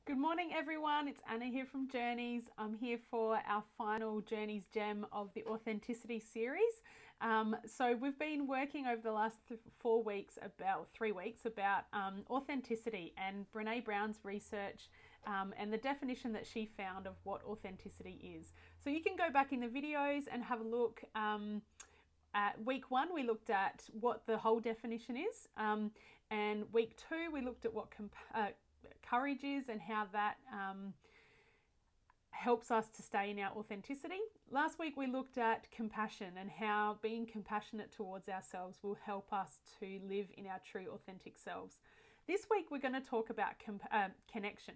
Good morning, everyone. It's Anna here from Journeys. I'm here for our final Journeys Gem of the Authenticity series. So we've been working over the last 4 weeks, about 3 weeks, about authenticity and Brene Brown's research and the definition that she found of what authenticity is. So you can go back in the videos and have a look. At week 1, we looked at what the whole definition is, and week 2, we looked at what courage is and how that helps us to stay in our authenticity. Last week we looked at compassion and how being compassionate towards ourselves will help us to live in our true authentic selves. This week we're going to talk about connection.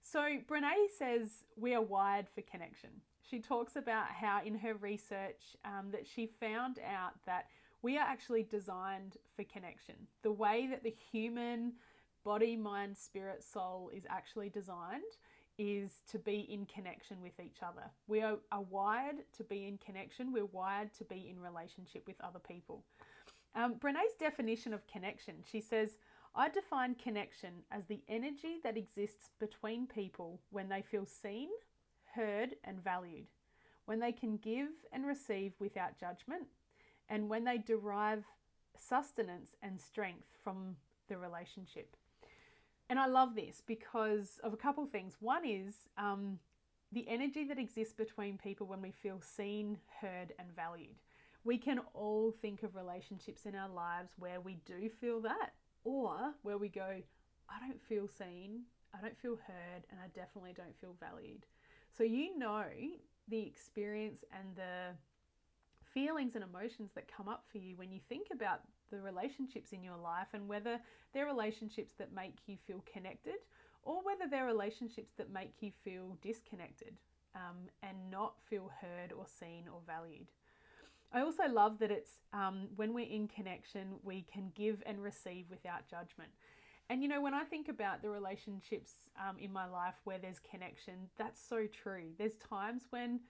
So Brene says we are wired for connection. She talks about how in her research that she found out that we are actually designed for connection. The way that the human body, mind, spirit, soul is actually designed is to be in connection with each other. We are wired to be in connection. We're wired to be in relationship with other people. Brene's definition of connection, she says, I define connection as the energy that exists between people when they feel seen, heard, and valued, when they can give and receive without judgment, and when they derive sustenance and strength from the relationship. And I love this because of a couple of things. One is the energy that exists between people when we feel seen, heard, and valued. We can all think of relationships in our lives where we do feel that, or where we go, I don't feel seen, I don't feel heard, and I definitely don't feel valued. So you know the experience and the feelings and emotions that come up for you when you think about the relationships in your life, and whether they're relationships that make you feel connected or whether they're relationships that make you feel disconnected and not feel heard or seen or valued. I also love that it's when we're in connection, we can give and receive without judgment. And you know, when I think about the relationships in my life where there's connection, that's so true. There's times when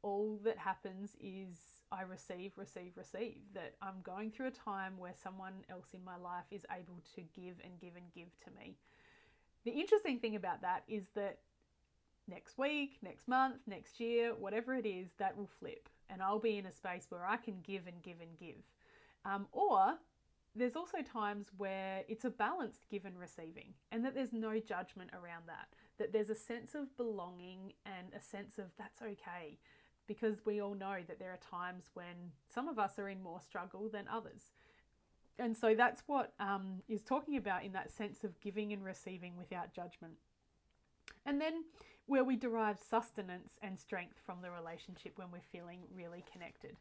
all that happens is I receive, that I'm going through a time where someone else in my life is able to give and give and give to me. The interesting thing about that is that next week, next month, next year, whatever it is, that will flip and I'll be in a space where I can give and give and give. Or there's also times where it's a balanced give and receiving, and that there's no judgment around that, that there's a sense of belonging and a sense of that's okay, because we all know that there are times when some of us are in more struggle than others. And so that's what is talking about in that sense of giving and receiving without judgment. And then where we derive sustenance and strength from the relationship when we're feeling really connected.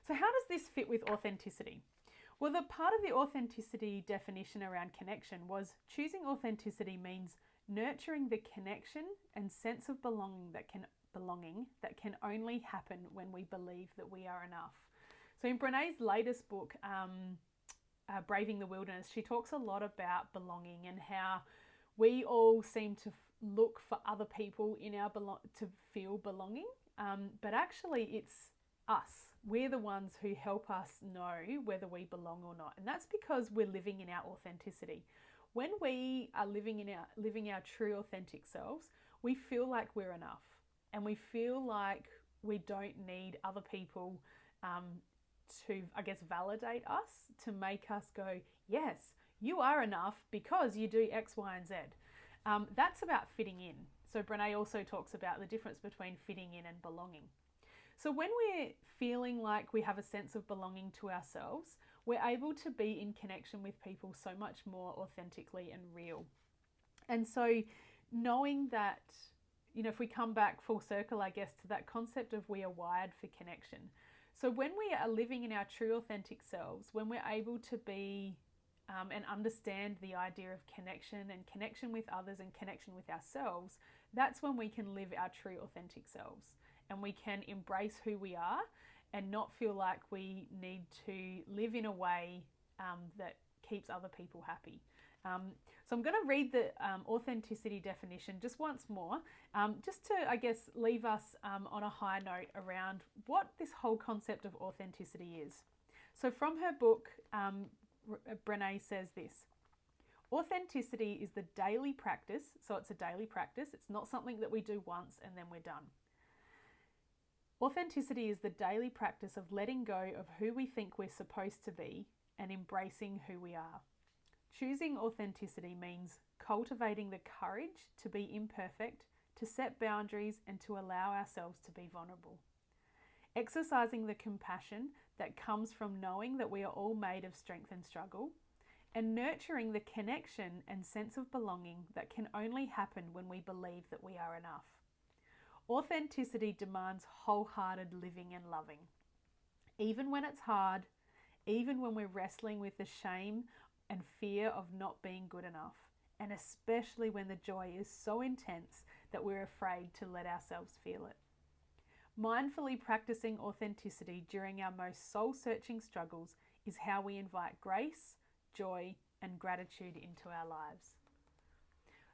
So how does this fit with authenticity? Well, the part of the authenticity definition around connection was choosing authenticity means nurturing the connection and sense of belonging that can only happen when we believe that we are enough. So in Brene's latest book, Braving the Wilderness, she talks a lot about belonging and how we all seem to look for other people in our to feel belonging, but actually it's us. We're the ones who help us know whether we belong or not, and that's because we're living in our authenticity. When we are living our true authentic selves, we feel like we're enough, and we feel like we don't need other people to, I guess, validate us, to make us go, yes, you are enough because you do X, Y, and Z. That's about fitting in. So Brene also talks about the difference between fitting in and belonging. So when we're feeling like we have a sense of belonging to ourselves, we're able to be in connection with people so much more authentically and real. And so knowing that, you know, if we come back full circle, I guess, to that concept of we are wired for connection. So when we are living in our true authentic selves, when we're able to be and understand the idea of connection and connection with others and connection with ourselves, that's when we can live our true authentic selves and we can embrace who we are and not feel like we need to live in a way that keeps other people happy. So I'm going to read the authenticity definition just once more, just to, I guess, leave us on a high note around what this whole concept of authenticity is. So from her book, Brene says this: Authenticity is the daily practice, so it's a daily practice. It's not something that we do once and then we're done. Authenticity is the daily practice of letting go of who we think we're supposed to be and embracing who we are. Choosing authenticity means cultivating the courage to be imperfect, to set boundaries, and to allow ourselves to be vulnerable. Exercising the compassion that comes from knowing that we are all made of strength and struggle, and nurturing the connection and sense of belonging that can only happen when we believe that we are enough. Authenticity demands wholehearted living and loving. Even when it's hard, even when we're wrestling with the shame and fear of not being good enough, and especially when the joy is so intense that we're afraid to let ourselves feel it. Mindfully practicing authenticity during our most soul-searching struggles is how we invite grace, joy, and gratitude into our lives.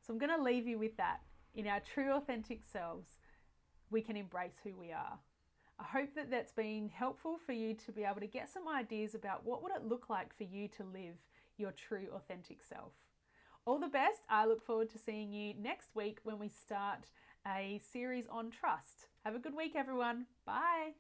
So I'm going to leave you with that. In our true authentic selves, we can embrace who we are. I hope that that's been helpful for you to be able to get some ideas about what would it look like for you to live your true authentic self. All the best. I look forward to seeing you next week when we start a series on trust. Have a good week, everyone. Bye.